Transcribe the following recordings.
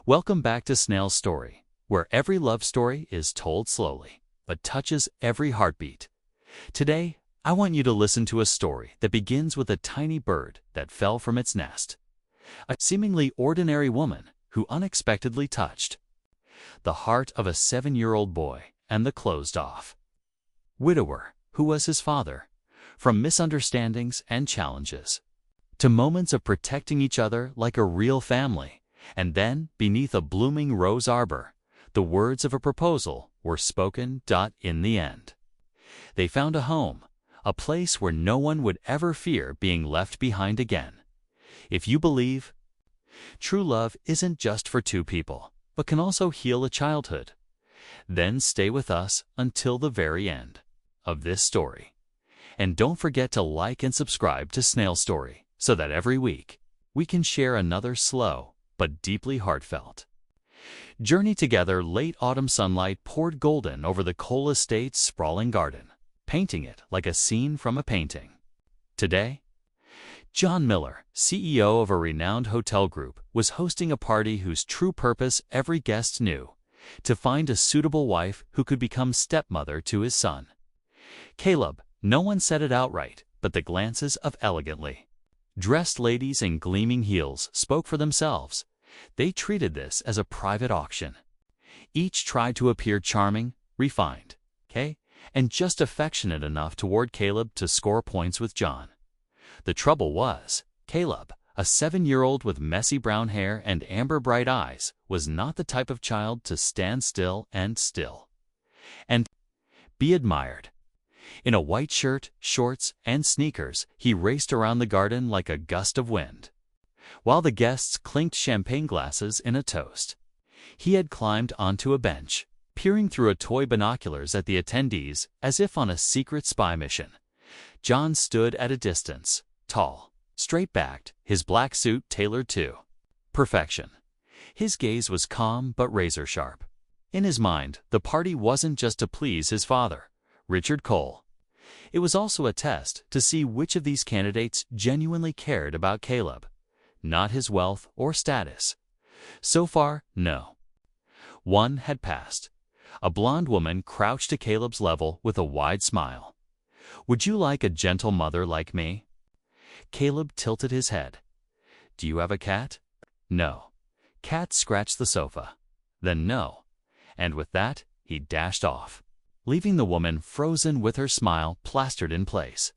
Welcome back to Snail's Story, where every love story is told slowly, but touches every heartbeat. Today, I want you to listen to a story that begins with a tiny bird that fell from its nest. A seemingly ordinary woman who unexpectedly touched the heart of a 7-year-old boy and the closed-off widower who was his father. From misunderstandings and challenges to moments of protecting each other like a real family. And then, beneath a blooming rose arbor, the words of a proposal were spoken. In the end, they found a home, a place where no one would ever fear being left behind again. If you believe true love isn't just for two people, but can also heal a childhood, then stay with us until the very end of this story. And don't forget to like and subscribe to Snail Story so that every week we can share another slow but deeply heartfelt journey together. Late autumn sunlight poured golden over the Cole Estate's sprawling garden, painting it like a scene from a painting. Today, John Miller, CEO of a renowned hotel group, was hosting a party whose true purpose every guest knew: to find a suitable wife who could become stepmother to his son, Caleb. No one said it outright, but the glances of elegantly dressed ladies in gleaming heels spoke for themselves. They treated this as a private auction. Each tried to appear charming, refined, and just affectionate enough toward Caleb to score points with John. The trouble was, Caleb, a 7-year-old with messy brown hair and amber bright eyes, was not the type of child to stand still and be admired. In a white shirt, shorts, and sneakers, he raced around the garden like a gust of wind, while the guests clinked champagne glasses in a toast. He had climbed onto a bench, peering through a toy binoculars at the attendees as if on a secret spy mission. John stood at a distance, tall, straight-backed, his black suit tailored to perfection. His gaze was calm but razor-sharp. In his mind, the party wasn't just to please his father, Richard Cole. It was also a test to see which of these candidates genuinely cared about Caleb, not his wealth or status. So far, no one had passed. A blonde woman crouched to Caleb's level with a wide smile. "Would you like a gentle mother like me?" Caleb tilted his head. "Do you have a cat?" "No." Cat scratched the sofa. "Then no." And with that, he dashed off, leaving the woman frozen with her smile plastered in place.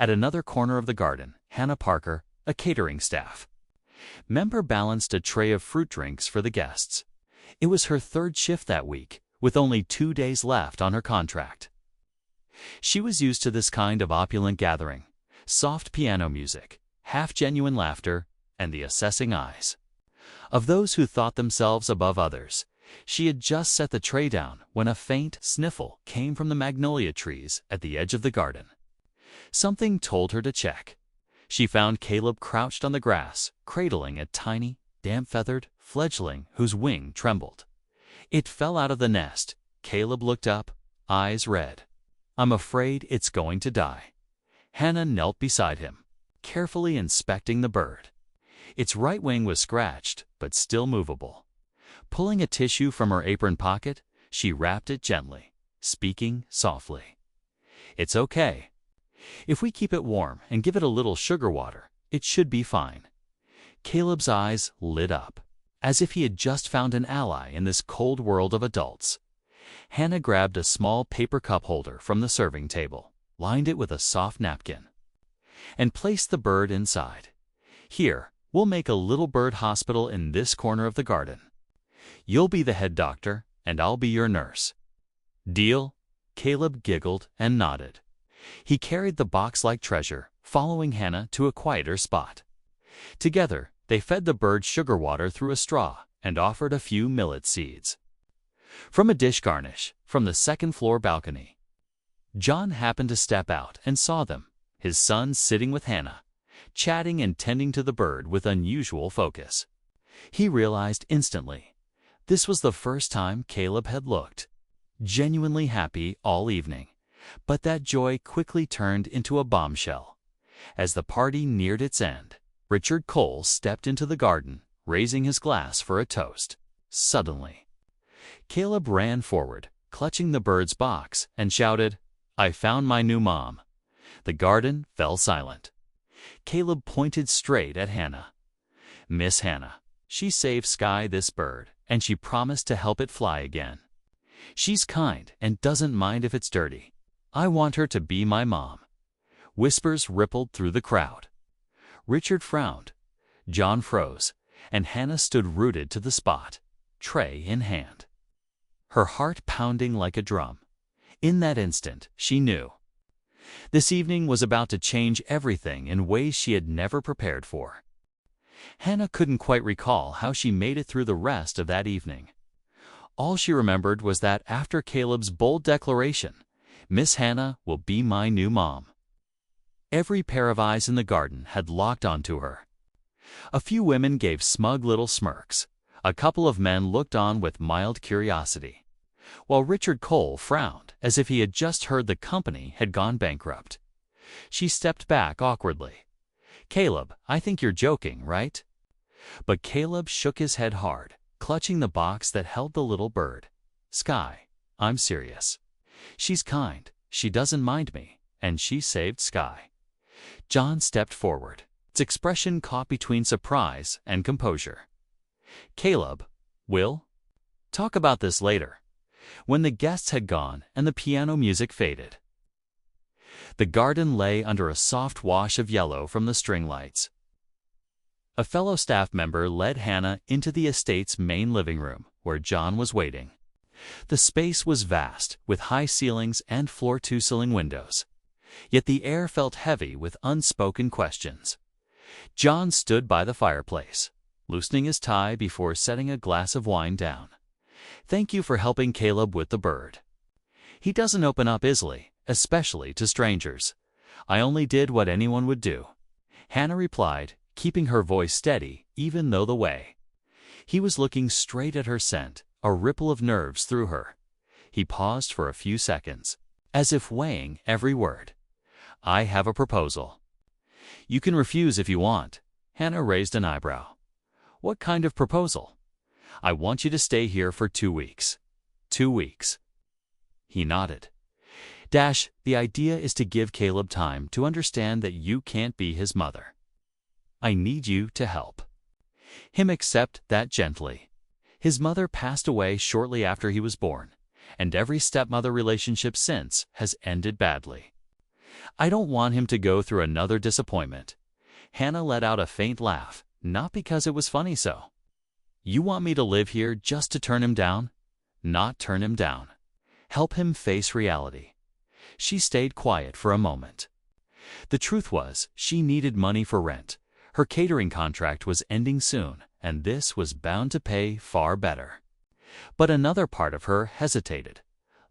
At another corner of the garden, Hannah Parker, a catering staff member, balanced a tray of fruit drinks for the guests. It was her third shift that week, with only 2 days left on her contract. She was used to this kind of opulent gathering: soft piano music, half-genuine laughter, and the assessing eyes of those who thought themselves above others. She had just set the tray down when a faint sniffle came from the magnolia trees at the edge of the garden. Something told her to check. She found Caleb crouched on the grass, cradling a tiny, damp-feathered fledgling whose wing trembled. It fell out of the nest. Caleb looked up, eyes red. "I'm afraid it's going to die." Hannah knelt beside him, carefully inspecting the bird. Its right wing was scratched, but still movable. Pulling a tissue from her apron pocket, she wrapped it gently, speaking softly. "It's okay. If we keep it warm and give it a little sugar water, it should be fine." Caleb's eyes lit up, as if he had just found an ally in this cold world of adults. Hannah grabbed a small paper cup holder from the serving table, lined it with a soft napkin, and placed the bird inside. "Here, we'll make a little bird hospital in this corner of the garden. You'll be the head doctor, and I'll be your nurse. Deal?" Caleb giggled and nodded. He carried the box-like treasure, following Hannah to a quieter spot. Together, they fed the bird sugar water through a straw and offered a few millet seeds from a dish garnish from the second-floor balcony. John happened to step out and saw them, his son sitting with Hannah, chatting and tending to the bird with unusual focus. He realized instantly this was the first time Caleb had looked genuinely happy all evening. But that joy quickly turned into a bombshell. As the party neared its end, Richard Cole stepped into the garden, raising his glass for a toast. Suddenly, Caleb ran forward, clutching the bird's box, and shouted, "I found my new mom." The garden fell silent. Caleb pointed straight at Hannah. "Miss Hannah, she saved Sky this bird, and she promised to help it fly again. She's kind and doesn't mind if it's dirty. I want her to be my mom." Whispers rippled through the crowd. Richard frowned, John froze, and Hannah stood rooted to the spot, tray in hand, her heart pounding like a drum. In that instant, she knew. This evening was about to change everything in ways she had never prepared for. Hannah couldn't quite recall how she made it through the rest of that evening. All she remembered was that after Caleb's bold declaration, "Miss Hannah will be my new mom," every pair of eyes in the garden had locked onto her. A few women gave smug little smirks. A couple of men looked on with mild curiosity, while Richard Cole frowned as if he had just heard the company had gone bankrupt. She stepped back awkwardly. "Caleb, I think you're joking, right?" But Caleb shook his head hard, clutching the box that held the little bird. "Sky, I'm serious. She's kind, she doesn't mind me, and she saved Sky." John stepped forward, its expression caught between surprise and composure. "Caleb, we'll talk about this later." When the guests had gone and the piano music faded, the garden lay under a soft wash of yellow from the string lights. A fellow staff member led Hannah into the estate's main living room, where John was waiting. The space was vast, with high ceilings and floor-to-ceiling windows. Yet the air felt heavy with unspoken questions. John stood by the fireplace, loosening his tie before setting a glass of wine down. "Thank you for helping Caleb with the bird. He doesn't open up easily, especially to strangers. I only did what anyone would do," Hannah replied, keeping her voice steady even though the way he was looking straight at her sent a ripple of nerves through her. He paused for a few seconds, as if weighing every word. "I have a proposal." "You can refuse if you want." Hannah raised an eyebrow. "What kind of proposal?" "I want you to stay here for 2 weeks. 2 weeks." He nodded. The idea is to give Caleb time to understand that you can't be his mother. I need you to help him accept that gently. His mother passed away shortly after he was born, and every stepmother relationship since has ended badly. I don't want him to go through another disappointment." Hannah let out a faint laugh, not because it was funny so. "You want me to live here just to turn him down?" "Not turn him down. Help him face reality." She stayed quiet for a moment. The truth was, she needed money for rent. Her catering contract was ending soon, and this was bound to pay far better. But another part of her hesitated.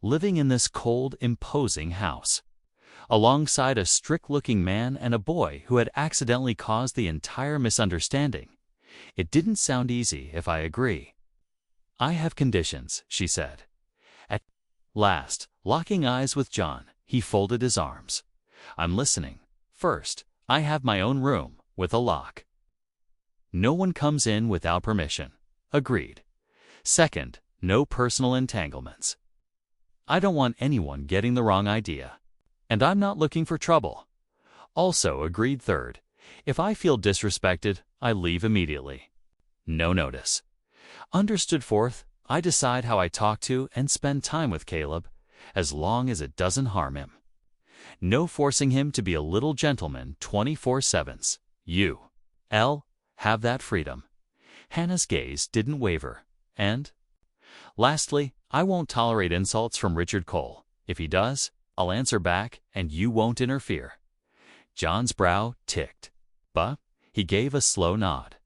Living in this cold, imposing house, alongside a strict-looking man and a boy who had accidentally caused the entire misunderstanding, it didn't sound easy, if I agree. "I have conditions," she said. At last, locking eyes with John, he folded his arms. "I'm listening. First, I have my own room, with a lock. No one comes in without permission." "Agreed." "Second, no personal entanglements. I don't want anyone getting the wrong idea. And I'm not looking for trouble." "Also agreed." Third, if I feel disrespected, I leave immediately. No notice. "Understood." Fourth, I decide how I talk to and spend time with Caleb, as long as it doesn't harm him. No forcing him to be a little gentleman 24/7. You have that freedom." Hannah's gaze didn't waver. "And lastly, I won't tolerate insults from Richard Cole. If he does, I'll answer back, and you won't interfere." John's brow ticked, but he gave a slow nod.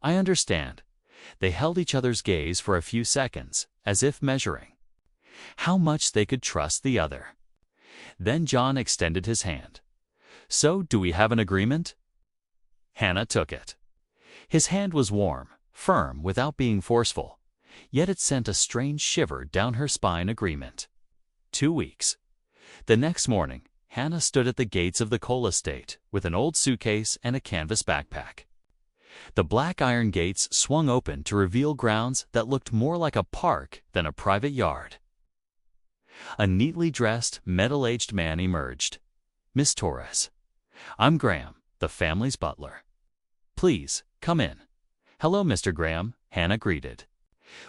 "I understand." They held each other's gaze for a few seconds, as if measuring how much they could trust the other. Then John extended his hand. "So, do we have an agreement?" Hannah took it. His hand was warm, firm without being forceful, yet it sent a strange shiver down her spine. "Agreement. 2 weeks." The next morning, Hannah stood at the gates of the Cole estate with an old suitcase and a canvas backpack. The black iron gates swung open to reveal grounds that looked more like a park than a private yard. A neatly dressed, middle-aged man emerged. "Miss Torres. I'm Graham, the family's butler. Please, come in." "Hello, Mr. Graham," Hannah greeted,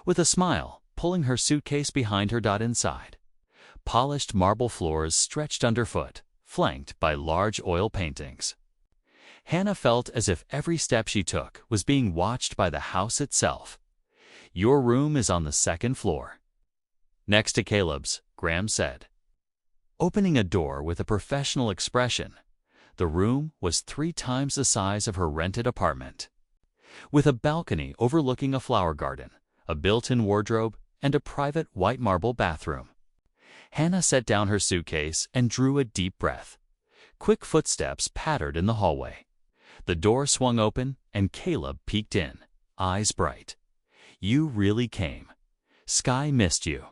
with a smile, pulling her suitcase behind her. Inside, polished marble floors stretched underfoot, flanked by large oil paintings. Hannah felt as if every step she took was being watched by the house itself. "Your room is on the second floor, next to Caleb's," Graham said, opening a door with a professional expression. The room was 3 times the size of her rented apartment, with a balcony overlooking a flower garden, a built-in wardrobe, and a private white marble bathroom. Hannah set down her suitcase and drew a deep breath. Quick footsteps pattered in the hallway. The door swung open, and Caleb peeked in, eyes bright. "You really came. Sky missed you."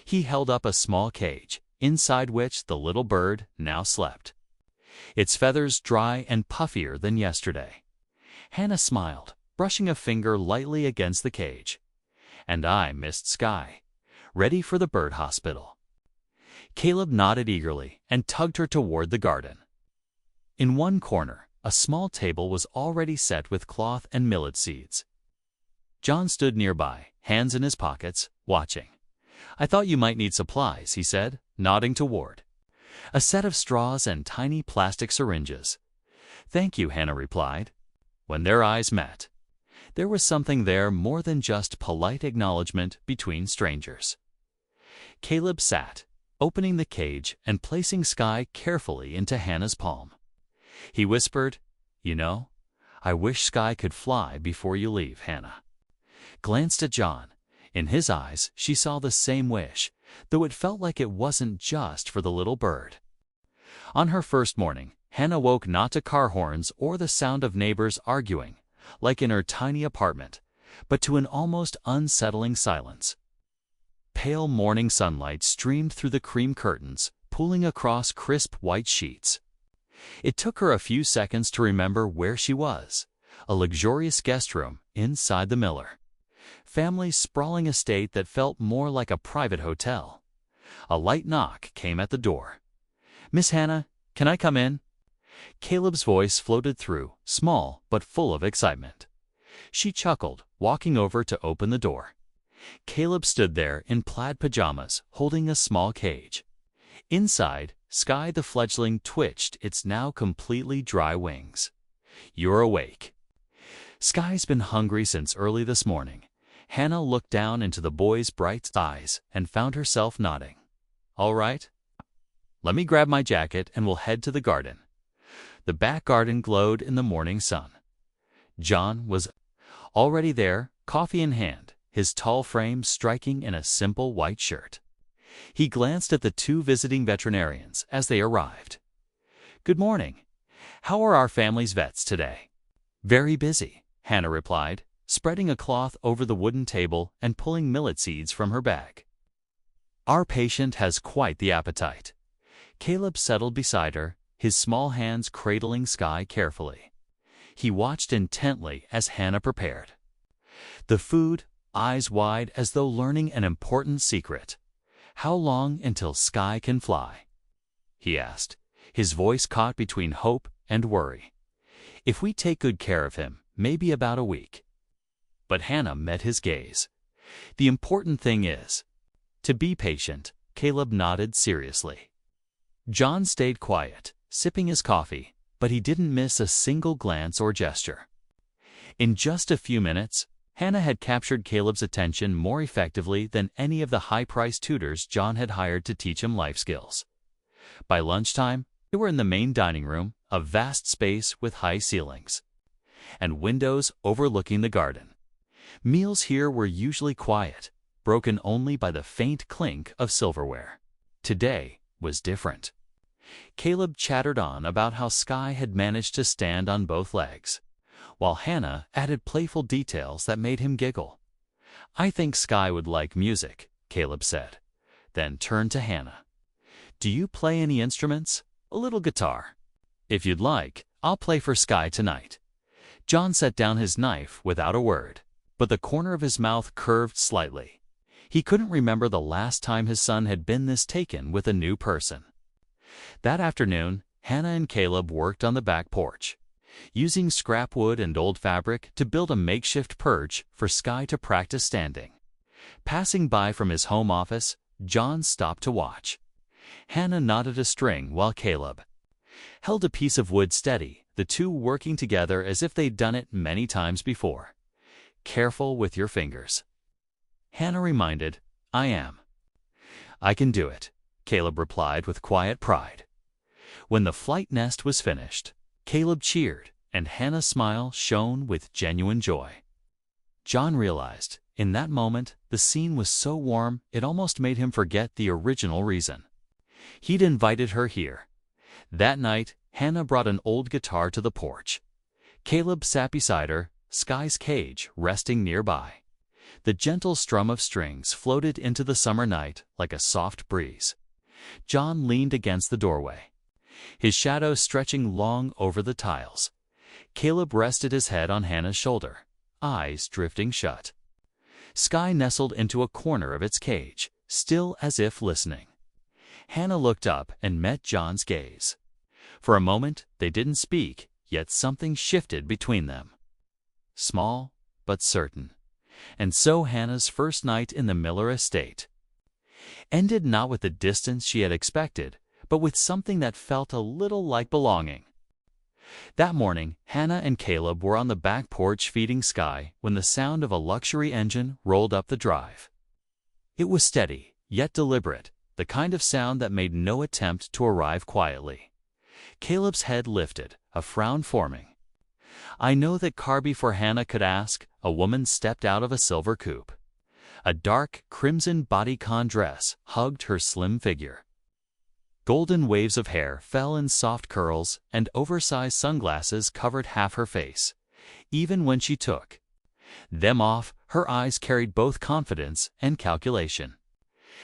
He held up a small cage, inside which the little bird now slept, its feathers dry and puffier than yesterday. Hannah smiled, brushing a finger lightly against the cage. "And I missed Sky. Ready for the bird hospital." Caleb nodded eagerly and tugged her toward the garden. In one corner, a small table was already set with cloth and millet seeds. John stood nearby, hands in his pockets, watching. "I thought you might need supplies," he said, nodding toward a set of straws and tiny plastic syringes. "Thank you," Hannah replied. When their eyes met, there was something there more than just polite acknowledgement between strangers. Caleb sat, opening the cage and placing Sky carefully into Hannah's palm. He whispered, "You know, I wish Sky could fly before you leave." Hannah glanced at John. In his eyes, she saw the same wish, though it felt like it wasn't just for the little bird. On her first morning, Hannah woke not to car horns or the sound of neighbors arguing, like in her tiny apartment, but to an almost unsettling silence. Pale morning sunlight streamed through the cream curtains, pooling across crisp white sheets. It took her a few seconds to remember where she was, a luxurious guest room inside the Miller family's sprawling estate that felt more like a private hotel. A light knock came at the door. "Miss Hannah, can I come in?" Caleb's voice floated through, small but full of excitement. She chuckled, walking over to open the door. Caleb stood there in plaid pajamas, holding a small cage. Inside, Sky the fledgling twitched its now completely dry wings. "You're awake." "Sky's been hungry since early this morning." Hannah looked down into the boy's bright eyes and found herself nodding. "All right. Let me grab my jacket and we'll head to the garden." The back garden glowed in the morning sun. John was already there, coffee in hand, his tall frame striking in a simple white shirt. He glanced at the 2 visiting veterinarians as they arrived. "Good morning. How are our family's vets today?" "Very busy," Hannah replied, spreading a cloth over the wooden table and pulling millet seeds from her bag. "Our patient has quite the appetite." Caleb settled beside her, his small hands cradling Sky carefully. He watched intently as Hannah prepared the food, eyes wide as though learning an important secret. "How long until Sky can fly?" he asked, his voice caught between hope and worry. "If we take good care of him, maybe about a week." But Hannah met his gaze. "The important thing is to be patient." Caleb nodded seriously. John stayed quiet, sipping his coffee, but he didn't miss a single glance or gesture. In just a few minutes, Hannah had captured Caleb's attention more effectively than any of the high-priced tutors John had hired to teach him life skills. By lunchtime, they were in the main dining room, a vast space with high ceilings and windows overlooking the garden. Meals here were usually quiet, broken only by the faint clink of silverware. Today was different. Caleb chattered on about how Sky had managed to stand on both legs, while Hannah added playful details that made him giggle. "I think Sky would like music," Caleb said, then turned to Hannah. "Do you play any instruments?" "A little guitar. If you'd like, I'll play for Sky tonight." John set down his knife without a word, but the corner of his mouth curved slightly. He couldn't remember the last time his son had been this taken with a new person. That afternoon, Hannah and Caleb worked on the back porch, using scrap wood and old fabric to build a makeshift perch for Sky to practice standing. Passing by from his home office, John stopped to watch. Hannah knotted a string while Caleb held a piece of wood steady, the two working together as if they'd done it many times before. "Careful with your fingers," Hannah reminded. "I am." "I can do it," Caleb replied with quiet pride. When the flight nest was finished, Caleb cheered, and Hannah's smile shone with genuine joy. John realized, in that moment, the scene was so warm it almost made him forget the original reason he'd invited her here. That night, Hannah brought an old guitar to the porch. Caleb sat beside her, Sky's cage resting nearby. The gentle strum of strings floated into the summer night like a soft breeze. John leaned against the doorway, his shadow stretching long over the tiles. Caleb rested his head on Hannah's shoulder, eyes drifting shut. Sky nestled into a corner of its cage, still as if listening. Hannah looked up and met John's gaze. For a moment, they didn't speak, yet something shifted between them. Small, but certain. And so Hannah's first night in the Miller estate ended not with the distance she had expected, but with something that felt a little like belonging. That morning, Hannah and Caleb were on the back porch feeding Sky when the sound of a luxury engine rolled up the drive. It was steady, yet deliberate, the kind of sound that made no attempt to arrive quietly. Caleb's head lifted, a frown forming. "I know that car before Hannah could ask," a woman stepped out of a silver coupe. A dark, crimson bodycon dress hugged her slim figure. Golden waves of hair fell in soft curls, and oversized sunglasses covered half her face. Even when she took them off, her eyes carried both confidence and calculation.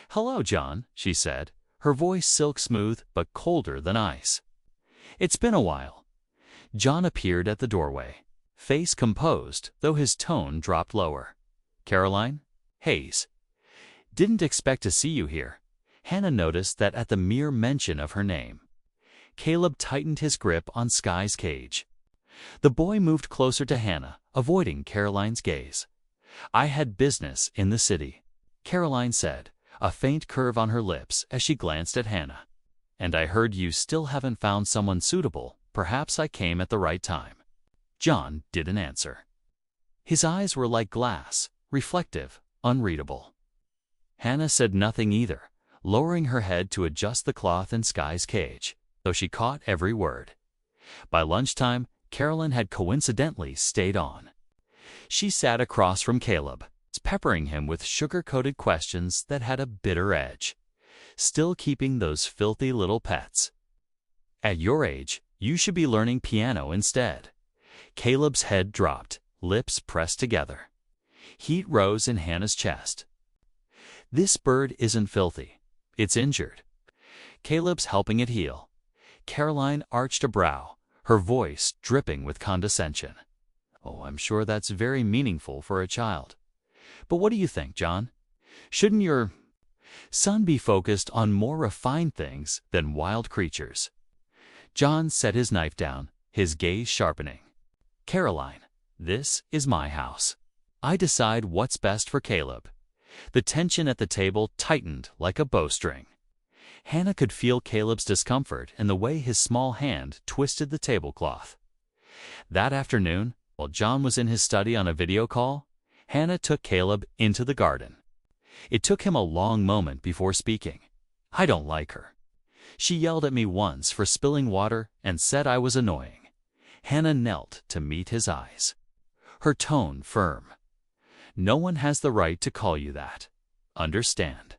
"Hello, John," she said, her voice silk smooth but colder than ice. "It's been a while." John appeared at the doorway, face composed, though his tone dropped lower. "Caroline? Hayes. Didn't expect to see you here." Hannah noticed that at the mere mention of her name. Caleb tightened his grip on Sky's cage. The boy moved closer to Hannah, avoiding Caroline's gaze. "I had business in the city," Caroline said, a faint curve on her lips as she glanced at Hannah. "And I heard you still haven't found someone suitable. Perhaps I came at the right time." John didn't answer. His eyes were like glass, reflective, unreadable. Hannah said nothing either, lowering her head to adjust the cloth in Sky's cage, though she caught every word. By lunchtime, Caroline had coincidentally stayed on. She sat across from Caleb, peppering him with sugar-coated questions that had a bitter edge, still keeping those filthy little pets. "At your age, you should be learning piano instead." Caleb's head dropped, lips pressed together. Heat rose in Hannah's chest. "This bird isn't filthy. It's injured. Caleb's helping it heal." Caroline arched a brow, her voice dripping with condescension. "Oh, I'm sure that's very meaningful for a child. But what do you think, John? Shouldn't your son be focused on more refined things than wild creatures?" John set his knife down, his gaze sharpening. "Caroline, this is my house. I decide what's best for Caleb." The tension at the table tightened like a bowstring. Hannah could feel Caleb's discomfort in the way his small hand twisted the tablecloth. That afternoon, while John was in his study on a video call, Hannah took Caleb into the garden. It took him a long moment before speaking. "I don't like her. She yelled at me once for spilling water and said I was annoying." Hannah knelt to meet his eyes, her tone firm. "No one has the right to call you that. Understand?"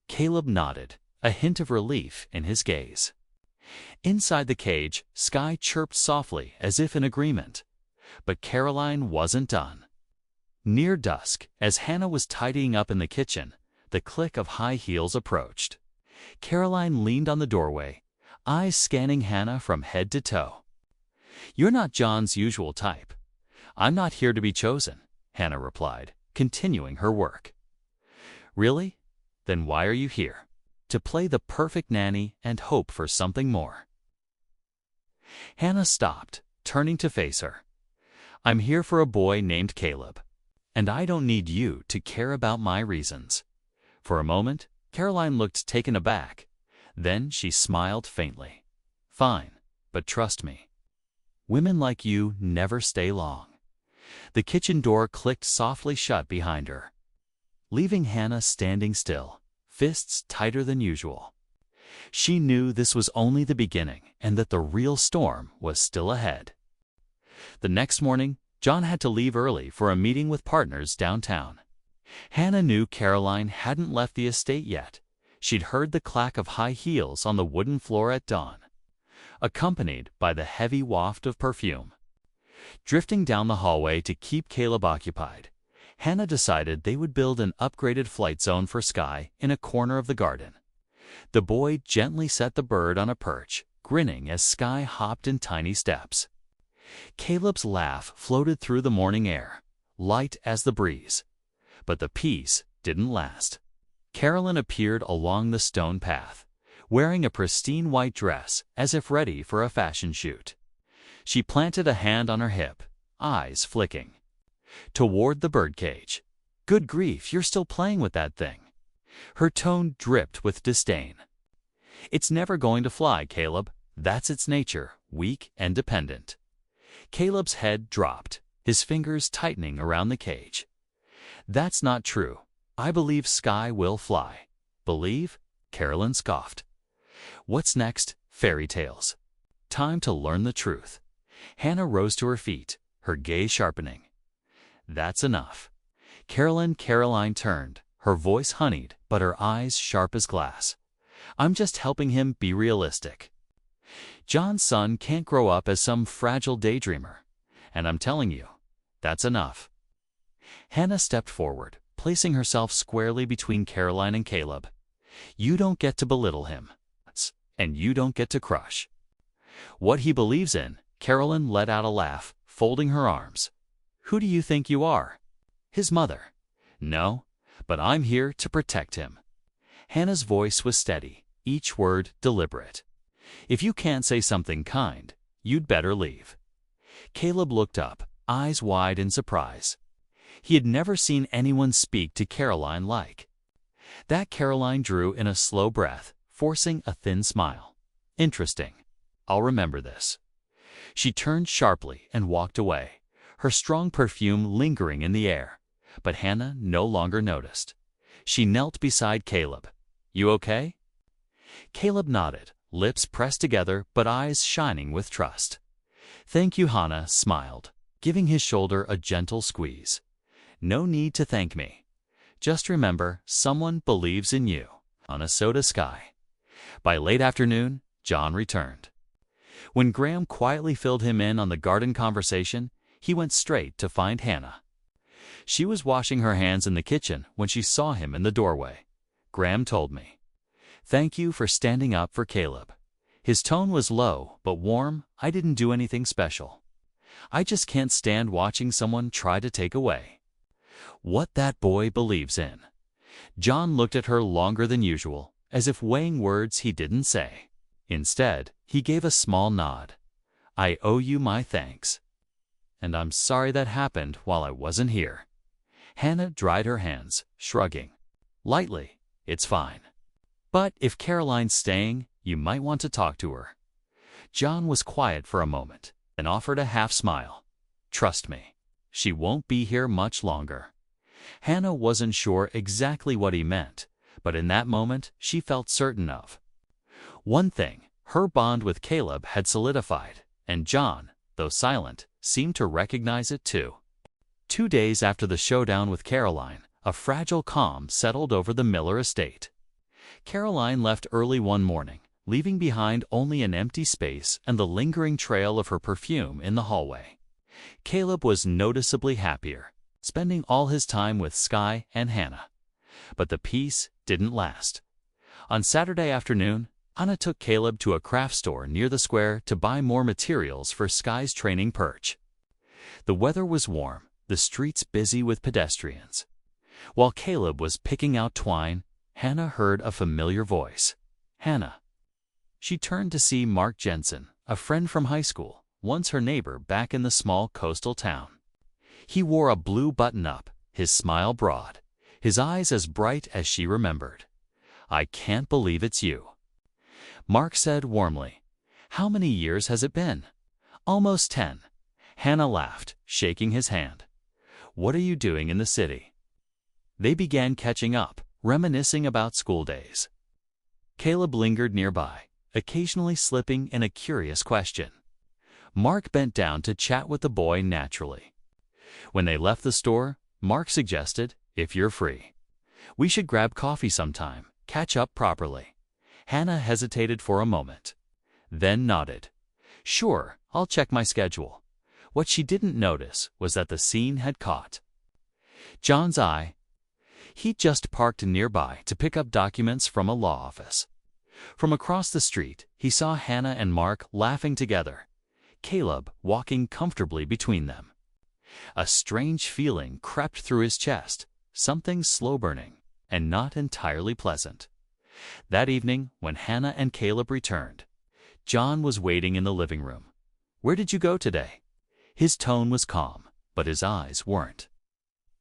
Caleb nodded, a hint of relief in his gaze. Inside the cage, Sky chirped softly as if in agreement. But Caroline wasn't done. Near dusk, as Hannah was tidying up in the kitchen, the click of high heels approached. Caroline leaned on the doorway, eyes scanning Hannah from head to toe. "You're not John's usual type." "I'm not here to be chosen," Hannah replied, continuing her work. "Really? Then why are you here?" "To play the perfect nanny and hope for something more." Hannah stopped, turning to face her. "I'm here for a boy named Caleb, and I don't need you to care about my reasons." For a moment, Caroline looked taken aback. Then she smiled faintly. "Fine, but trust me. Women like you never stay long." The kitchen door clicked softly shut behind her, leaving Hannah standing still, fists tighter than usual. She knew this was only the beginning and that the real storm was still ahead. The next morning, John had to leave early for a meeting with partners downtown. Hannah knew Caroline hadn't left the estate yet. She'd heard the clack of high heels on the wooden floor at dawn, accompanied by the heavy waft of perfume. Drifting down the hallway to keep Caleb occupied, Hannah decided they would build an upgraded flight zone for Sky in a corner of the garden. The boy gently set the bird on a perch, grinning as Sky hopped in tiny steps. Caleb's laugh floated through the morning air, light as the breeze. But the peace didn't last. Carolyn appeared along the stone path, wearing a pristine white dress as if ready for a fashion shoot. She planted a hand on her hip, eyes flicking toward the birdcage. "Good grief, you're still playing with that thing." Her tone dripped with disdain. "It's never going to fly, Caleb. That's its nature, weak and dependent." Caleb's head dropped, his fingers tightening around the cage. "That's not true. I believe Sky will fly." "Believe?" Carolyn scoffed. "What's next? Fairy tales. Time to learn the truth." Hannah rose to her feet, her gaze sharpening. "That's enough." Caroline turned, her voice honeyed, but her eyes sharp as glass. "I'm just helping him be realistic. John's son can't grow up as some fragile daydreamer. And I'm telling you, that's enough." Hannah stepped forward, placing herself squarely between Caroline and Caleb. "You don't get to belittle him, and you don't get to crush what he believes in." Caroline let out a laugh, folding her arms. "Who do you think you are? His mother?" "No, but I'm here to protect him." Hannah's voice was steady, each word deliberate. "If you can't say something kind, you'd better leave." Caleb looked up, eyes wide in surprise. He had never seen anyone speak to Caroline like that. Caroline drew in a slow breath, forcing a thin smile. "Interesting. I'll remember this." She turned sharply and walked away, her strong perfume lingering in the air. But Hannah no longer noticed. She knelt beside Caleb. "You okay?" Caleb nodded, lips pressed together but eyes shining with trust. "Thank you," Hannah smiled, giving his shoulder a gentle squeeze. "No need to thank me. Just remember, someone believes in you." On a soda Sky. By late afternoon, John returned. When Graham quietly filled him in on the garden conversation, he went straight to find Hannah. She was washing her hands in the kitchen when she saw him in the doorway. "Graham told me. Thank you for standing up for Caleb." His tone was low but warm. "I didn't do anything special. I just can't stand watching someone try to take away what that boy believes in." John looked at her longer than usual, as if weighing words he didn't say. Instead, he gave a small nod. "I owe you my thanks. And I'm sorry that happened while I wasn't here." Hannah dried her hands, shrugging lightly. "It's fine. But if Caroline's staying, you might want to talk to her." John was quiet for a moment, then offered a half smile. "Trust me, she won't be here much longer." Hannah wasn't sure exactly what he meant, but in that moment she felt certain of one thing: her bond with Caleb had solidified, and John, though silent, seemed to recognize it too. 2 days after the showdown with Caroline, a fragile calm settled over the Miller estate. Caroline left early one morning, leaving behind only an empty space and the lingering trail of her perfume in the hallway. Caleb was noticeably happier, spending all his time with Sky and Hannah. But the peace didn't last. On Saturday afternoon, Anna took Caleb to a craft store near the square to buy more materials for Sky's training perch. The weather was warm, the streets busy with pedestrians. While Caleb was picking out twine, Hannah heard a familiar voice. Hannah. She turned to see Mark Jensen, a friend from high school, once her neighbor back in the small coastal town. He wore a blue button-up, his smile broad, his eyes as bright as she remembered. "I can't believe it's you," Mark said warmly. "How many years has it been?" "Almost 10. Hannah laughed, shaking his hand. "What are you doing in the city?" They began catching up, reminiscing about school days. Caleb lingered nearby, occasionally slipping in a curious question. Mark bent down to chat with the boy naturally. When they left the store, Mark suggested, "If you're free, we should grab coffee sometime, catch up properly." Hannah hesitated for a moment, then nodded. "Sure, I'll check my schedule." What she didn't notice was that the scene had caught John's eye. He'd just parked nearby to pick up documents from a law office. From across the street, he saw Hannah and Mark laughing together, Caleb walking comfortably between them. A strange feeling crept through his chest, something slow-burning and not entirely pleasant. That evening, when Hannah and Caleb returned, John was waiting in the living room. "Where did you go today?" His tone was calm, but his eyes weren't.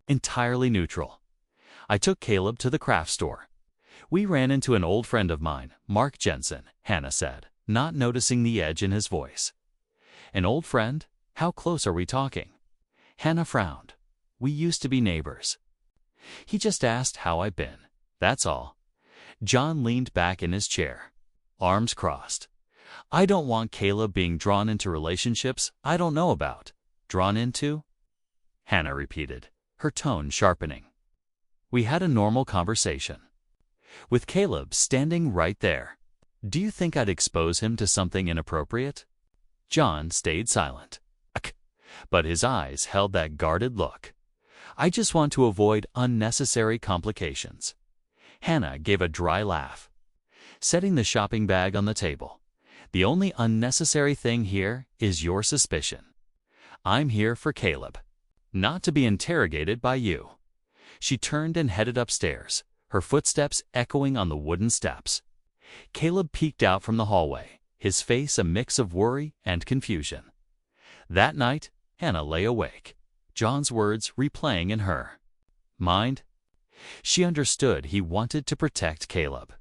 Entirely neutral. "I took Caleb to the craft store. We ran into an old friend of mine, Mark Jensen," Hannah said, not noticing the edge in his voice. "An old friend? How close are we talking?" Hannah frowned. "We used to be neighbors." "He just asked how I've been. That's all." John leaned back in his chair, arms crossed. "I don't want Caleb being drawn into relationships I don't know about." "Drawn into?" Hannah repeated, her tone sharpening. "We had a normal conversation, with Caleb standing right there. Do you think I'd expose him to something inappropriate?" John stayed silent, but his eyes held that guarded look. "I just want to avoid unnecessary complications." Hannah gave a dry laugh, setting the shopping bag on the table. "The only unnecessary thing here is your suspicion. I'm here for Caleb, not to be interrogated by you." She turned and headed upstairs, her footsteps echoing on the wooden steps. Caleb peeked out from the hallway, his face a mix of worry and confusion. That night, Hannah lay awake, John's words replaying in her mind. She understood he wanted to protect Caleb,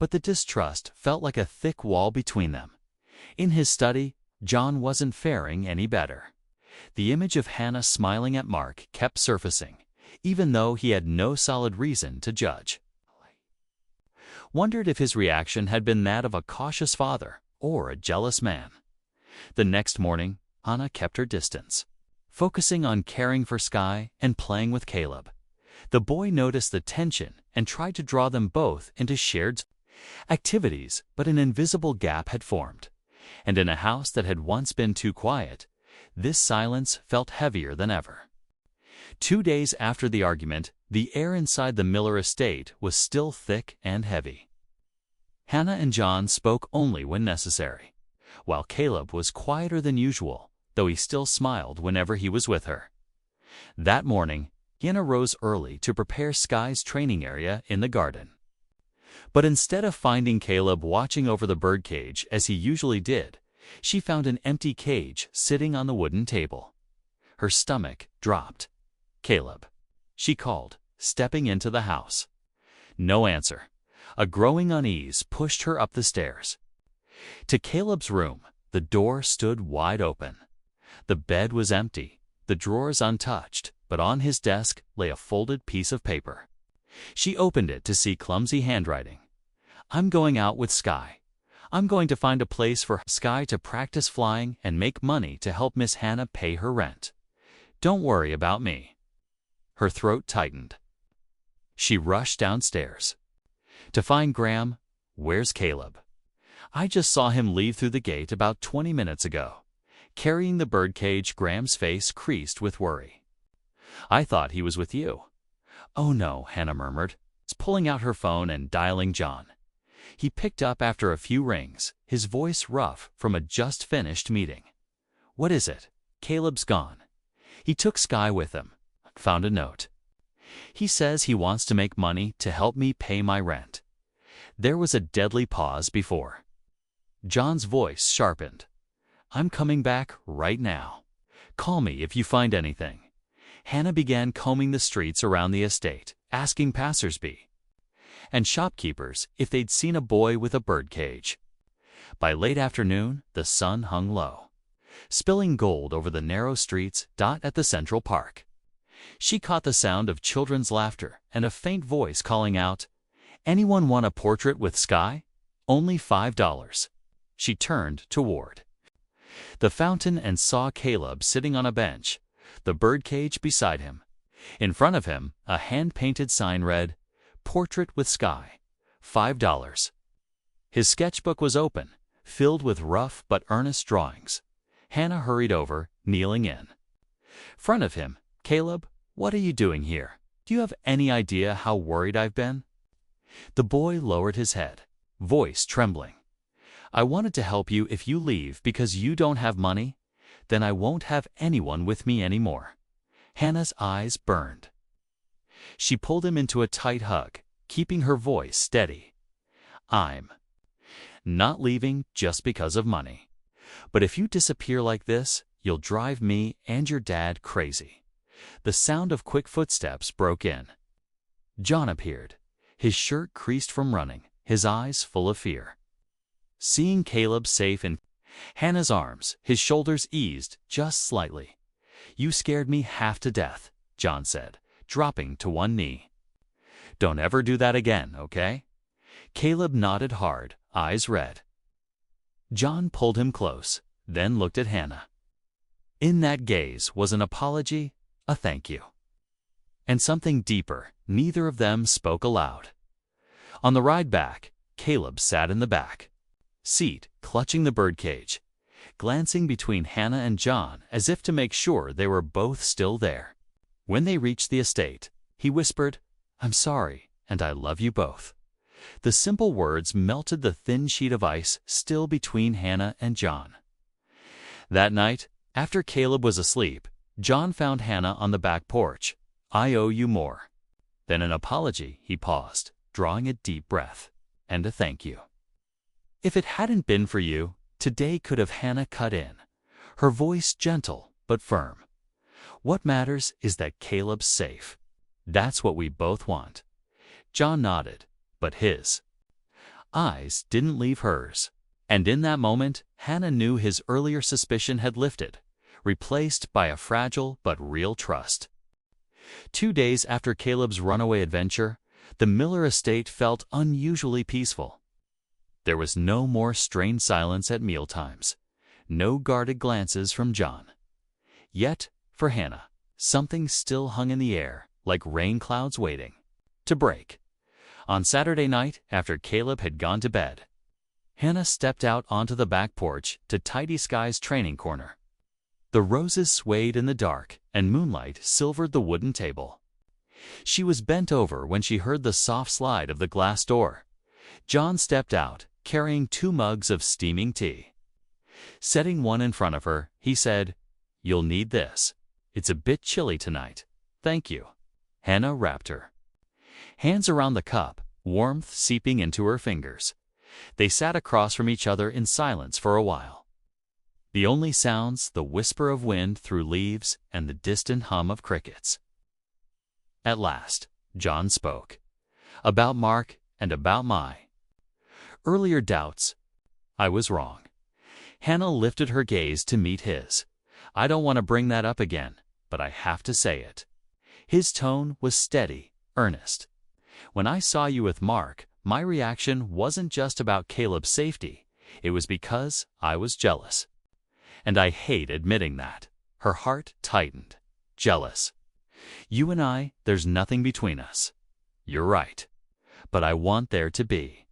but the distrust felt like a thick wall between them. In his study, John wasn't faring any better. The image of Hannah smiling at Mark kept surfacing, even though he had no solid reason to judge. Wondered if his reaction had been that of a cautious father or a jealous man. The next morning, Anna kept her distance, focusing on caring for Sky and playing with Caleb. The boy noticed the tension and tried to draw them both into shared activities, but an invisible gap had formed. And in a house that had once been too quiet, this silence felt heavier than ever. 2 days after the argument, the air inside the Miller estate was still thick and heavy. Hannah and John spoke only when necessary, while Caleb was quieter than usual, though he still smiled whenever he was with her. That morning, Hannah rose early to prepare Sky's training area in the garden. But instead of finding Caleb watching over the birdcage as he usually did, she found an empty cage sitting on the wooden table. Her stomach dropped. "Caleb," she called, stepping into the house. No answer. A growing unease pushed her up the stairs. To Caleb's room, the door stood wide open. The bed was empty, the drawers untouched, but on his desk lay a folded piece of paper. She opened it to see clumsy handwriting. "I'm going out with Sky. I'm going to find a place for Sky to practice flying and make money to help Miss Hannah pay her rent. Don't worry about me." Her throat tightened. She rushed downstairs to find Graham. "Where's Caleb?" "I just saw him leave through the gate about 20 minutes ago." Carrying the birdcage, Graham's face creased with worry. "I thought he was with you." "Oh no," Hannah murmured, pulling out her phone and dialing John. He picked up after a few rings, his voice rough from a just-finished meeting. "What is it?" "Caleb's gone. He took Sky with him. Found a note. He says he wants to make money to help me pay my rent." There was a deadly pause before. John's voice sharpened. "I'm coming back right now. Call me if you find anything." Hannah began combing the streets around the estate, asking passersby and shopkeepers if they'd seen a boy with a birdcage. By late afternoon, the sun hung low, spilling gold over the narrow streets at the Central Park. She caught the sound of children's laughter and a faint voice calling out, "Anyone want a portrait with Sky? Only $5. She turned toward the fountain and saw Caleb sitting on a bench, the birdcage beside him. In front of him, a hand-painted sign read, "Portrait with Sky, $5. His sketchbook was open, filled with rough but earnest drawings. Hannah hurried over, kneeling in front of him. "Caleb, what are you doing here? Do you have any idea how worried I've been?" The boy lowered his head, voice trembling. "I wanted to help you if you leave because you don't have money. Then I won't have anyone with me anymore." Hannah's eyes burned. She pulled him into a tight hug, keeping her voice steady. "I'm not leaving just because of money. But if you disappear like this, you'll drive me and your dad crazy." The sound of quick footsteps broke in. John appeared, his shirt creased from running, his eyes full of fear. Seeing Caleb safe in Hannah's arms, his shoulders eased just slightly. "You scared me half to death," John said, dropping to one knee. "Don't ever do that again, okay?" Caleb nodded hard, eyes red. John pulled him close, then looked at Hannah. In that gaze was an apology, a thank you, and something deeper. Neither of them spoke aloud. On the ride back, Caleb sat in the back seat, clutching the birdcage, glancing between Hannah and John as if to make sure they were both still there. When they reached the estate, he whispered, "I'm sorry, and I love you both." The simple words melted the thin sheet of ice still between Hannah and John. That night, after Caleb was asleep, John found Hannah on the back porch. "I owe you more." Then an apology. He paused, drawing a deep breath, and a thank you. "If it hadn't been for you, today could have." Hannah cut in, her voice gentle but firm. "What matters is that Caleb's safe. That's what we both want." John nodded, but his eyes didn't leave hers. And in that moment, Hannah knew his earlier suspicion had lifted, replaced by a fragile but real trust. 2 days after Caleb's runaway adventure, the Miller estate felt unusually peaceful. There was no more strained silence at mealtimes, no guarded glances from John. Yet, for Hannah, something still hung in the air, like rain clouds waiting to break. On Saturday night, after Caleb had gone to bed, Hannah stepped out onto the back porch to tidy Sky's training corner. The roses swayed in the dark, and moonlight silvered the wooden table. She was bent over when she heard the soft slide of the glass door. John stepped out, carrying 2 mugs of steaming tea. Setting one in front of her, he said, "You'll need this. It's a bit chilly tonight." "Thank you." Hannah wrapped her hands around the cup, warmth seeping into her fingers. They sat across from each other in silence for a while. The only sounds, the whisper of wind through leaves and the distant hum of crickets. At last, John spoke. "About Mark and about my earlier doubts, I was wrong." Hannah lifted her gaze to meet his. "I don't want to bring that up again, but I have to say it." His tone was steady, earnest. "When I saw you with Mark, my reaction wasn't just about Caleb's safety. It was because I was jealous. And I hate admitting that." Her heart tightened. "Jealous. You and I, there's nothing between us." "You're right. But I want there to be."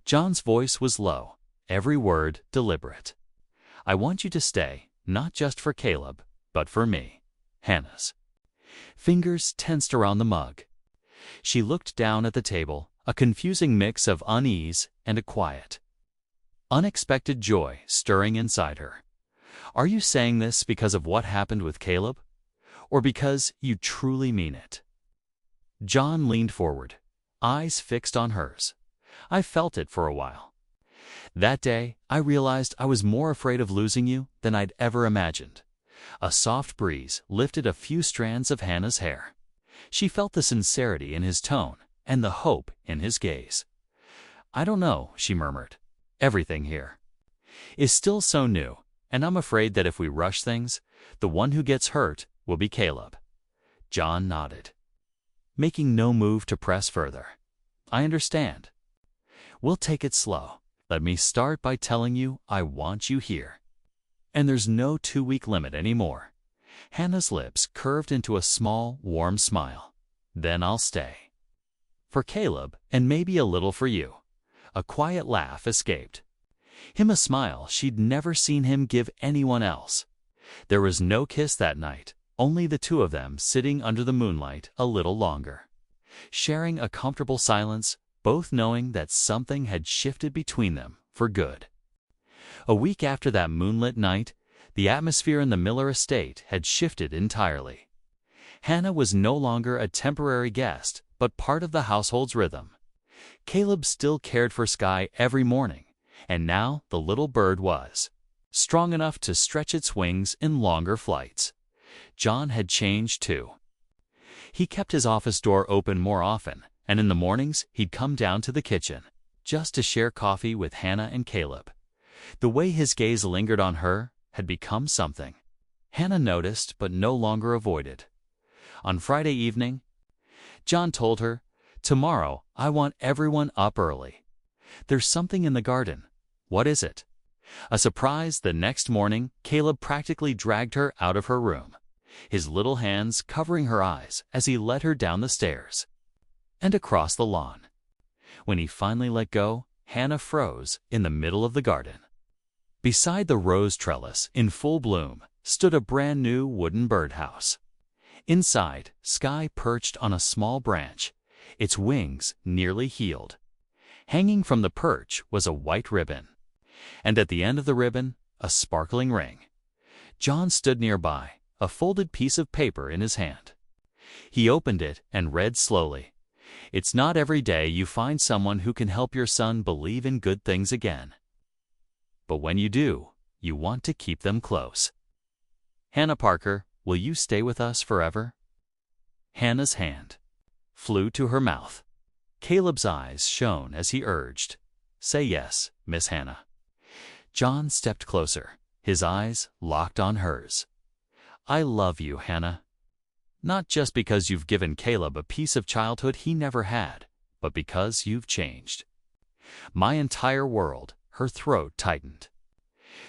John's voice was low, every word deliberate. "I want you to stay, not just for Caleb, but for me." Hannah's fingers tensed around the mug. She looked down at the table, a confusing mix of unease and a quiet, unexpected joy stirring inside her. Are you saying this because of what happened with Caleb, or because you truly mean it? John leaned forward, eyes fixed on hers. I felt it for a while. That day, I realized I was more afraid of losing you than I'd ever imagined. A soft breeze lifted a few strands of Hannah's hair. She felt the sincerity in his tone and the hope in his gaze. I don't know, she murmured. Everything here is still so new, and I'm afraid that if we rush things, the one who gets hurt will be Caleb. John nodded, making no move to press further. I understand. We'll take it slow. Let me start by telling you I want you here. And there's no 2-week limit anymore. Hannah's lips curved into a small, warm smile. Then I'll stay. For Caleb, and maybe a little for you. A quiet laugh escaped him, a smile she'd never seen him give anyone else. There was no kiss that night, only the two of them sitting under the moonlight a little longer, sharing a comfortable silence, both knowing that something had shifted between them for good. A week after that moonlit night, the atmosphere in the Miller estate had shifted entirely. Hannah was no longer a temporary guest, but part of the household's rhythm. Caleb still cared for Sky every morning, and now the little bird was strong enough to stretch its wings in longer flights. John had changed too. He kept his office door open more often, and in the mornings he'd come down to the kitchen just to share coffee with Hannah and Caleb. The way his gaze lingered on her had become something Hannah noticed but no longer avoided. On Friday evening, John told her, "Tomorrow I want everyone up early. There's something in the garden." "What is it?" A surprise. The next morning, Caleb practically dragged her out of her room, his little hands covering her eyes as he led her down the stairs and across the lawn. When he finally let go, Hannah froze in the middle of the garden. Beside the rose trellis, in full bloom, stood a brand new wooden birdhouse. Inside, Sky perched on a small branch, its wings nearly healed. Hanging from the perch was a white ribbon, and at the end of the ribbon, a sparkling ring. John stood nearby, a folded piece of paper in his hand. He opened it and read slowly, "It's not every day you find someone who can help your son believe in good things again. But when you do, you want to keep them close. Hannah Parker, will you stay with us forever?" Hannah's hand flew to her mouth. Caleb's eyes shone as he urged, "Say yes, Miss Hannah." John stepped closer, his eyes locked on hers. "I love you, Hannah. Not just because you've given Caleb a piece of childhood he never had, but because you've changed my entire world." Her throat tightened.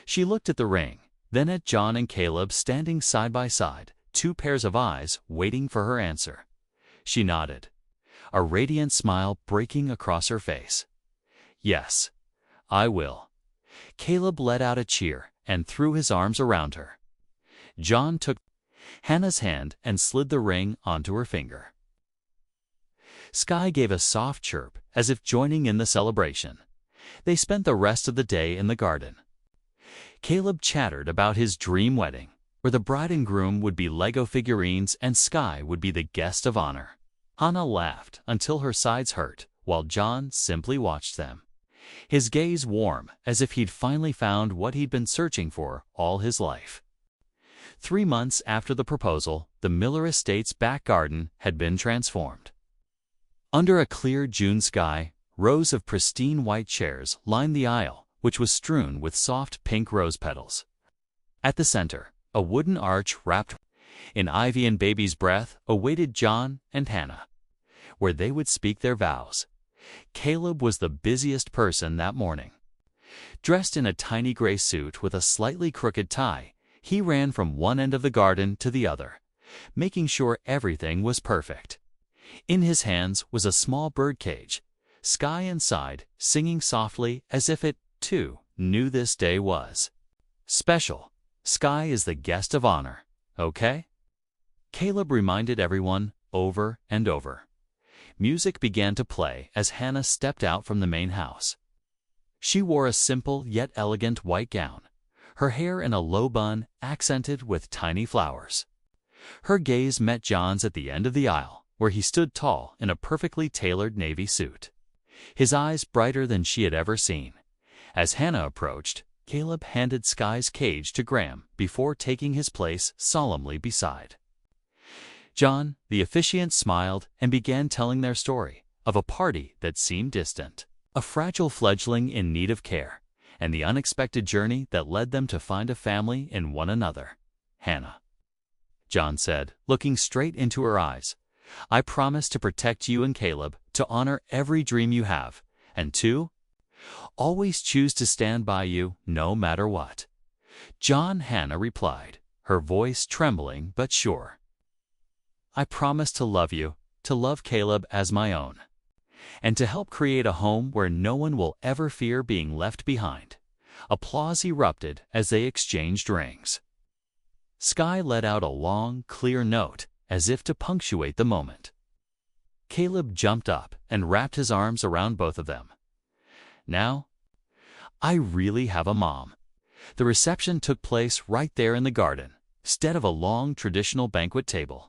She looked at the ring, then at John and Caleb standing side by side, two pairs of eyes waiting for her answer. She nodded, a radiant smile breaking across her face. "Yes, I will." Caleb let out a cheer and threw his arms around her. John took Hannah's hand and slid the ring onto her finger. Sky gave a soft chirp as if joining in the celebration. They spent the rest of the day in the garden. Caleb chattered about his dream wedding, where the bride and groom would be Lego figurines and Sky would be the guest of honor. Hannah laughed until her sides hurt, while John simply watched them, his gaze warm as if he'd finally found what he'd been searching for all his life. 3 months after the proposal, the Miller estate's back garden had been transformed. Under a clear June sky, rows of pristine white chairs lined the aisle, which was strewn with soft pink rose petals. At the center, a wooden arch wrapped in ivy and baby's breath awaited John and Hannah, where they would speak their vows. Caleb was the busiest person that morning. Dressed in a tiny gray suit with a slightly crooked tie, he ran from one end of the garden to the other, making sure everything was perfect. In his hands was a small bird cage, Sky inside, singing softly as if it, too, knew this day was special. "Sky is the guest of honor, okay?" Caleb reminded everyone over and over. music began to play as Hannah stepped out from the main house. She wore a simple yet elegant white gown, her hair in a low bun accented with tiny flowers. Her gaze met John's at the end of the aisle, where he stood tall in a perfectly tailored navy suit, his eyes brighter than she had ever seen. As Hannah approached, Caleb handed Sky's cage to Graham before taking his place solemnly beside. John, the officiant, smiled and began telling their story of a party that seemed distant, a fragile fledgling in need of care, and the unexpected journey that led them to find a family in one another. "Hannah," John said, looking straight into her eyes, "I promise to protect you and Caleb, to honor every dream you have, and to always choose to stand by you no matter what." Hannah replied, her voice trembling but sure. "I promise to love you, to love Caleb as my own, and to help create a home where no one will ever fear being left behind." Applause erupted as they exchanged rings. Sky let out a long, clear note as if to punctuate the moment. Caleb jumped up and wrapped his arms around both of them. "Now, I really have a mom." The reception took place right there in the garden. Instead of a long, traditional banquet table,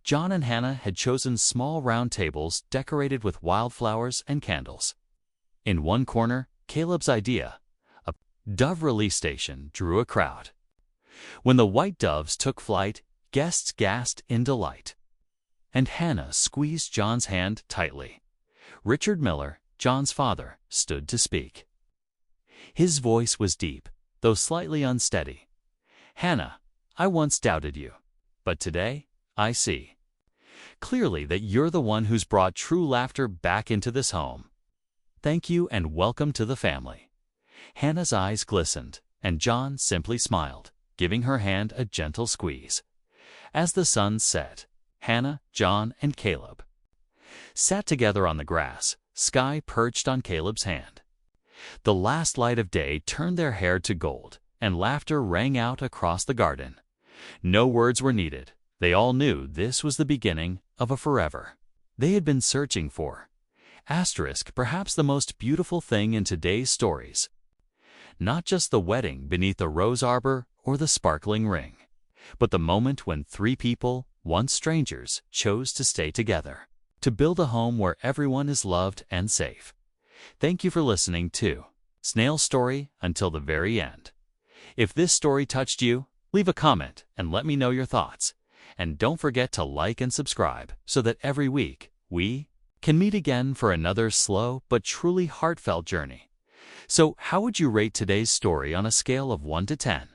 John and Hannah had chosen small round tables decorated with wildflowers and candles. In one corner, Caleb's idea, a dove release station, drew a crowd. When the white doves took flight, guests gasped in delight. And Hannah squeezed John's hand tightly. Richard Miller, John's father, stood to speak. His voice was deep, though slightly unsteady. "Hannah, I once doubted you, but today I see clearly that you're the one who's brought true laughter back into this home. Thank you and welcome to the family." Hannah's eyes glistened, and John simply smiled, giving her hand a gentle squeeze. As the sun set, Hannah, John, and Caleb sat together on the grass, Sky perched on Caleb's hand. The last light of day turned their hair to gold, and laughter rang out across the garden. No words were needed. They all knew this was the beginning of a forever they had been searching for. Perhaps the most beautiful thing in today's stories. Not just the wedding beneath a rose arbor or the sparkling ring, but the moment when three people, once strangers, chose to stay together, to build a home where everyone is loved and safe. Thank you for listening to Snail's story until the very end. If this story touched you, leave a comment and let me know your thoughts. And don't forget to like and subscribe so that every week we can meet again for another slow but truly heartfelt journey. So how would you rate today's story on a scale of 1 to 10?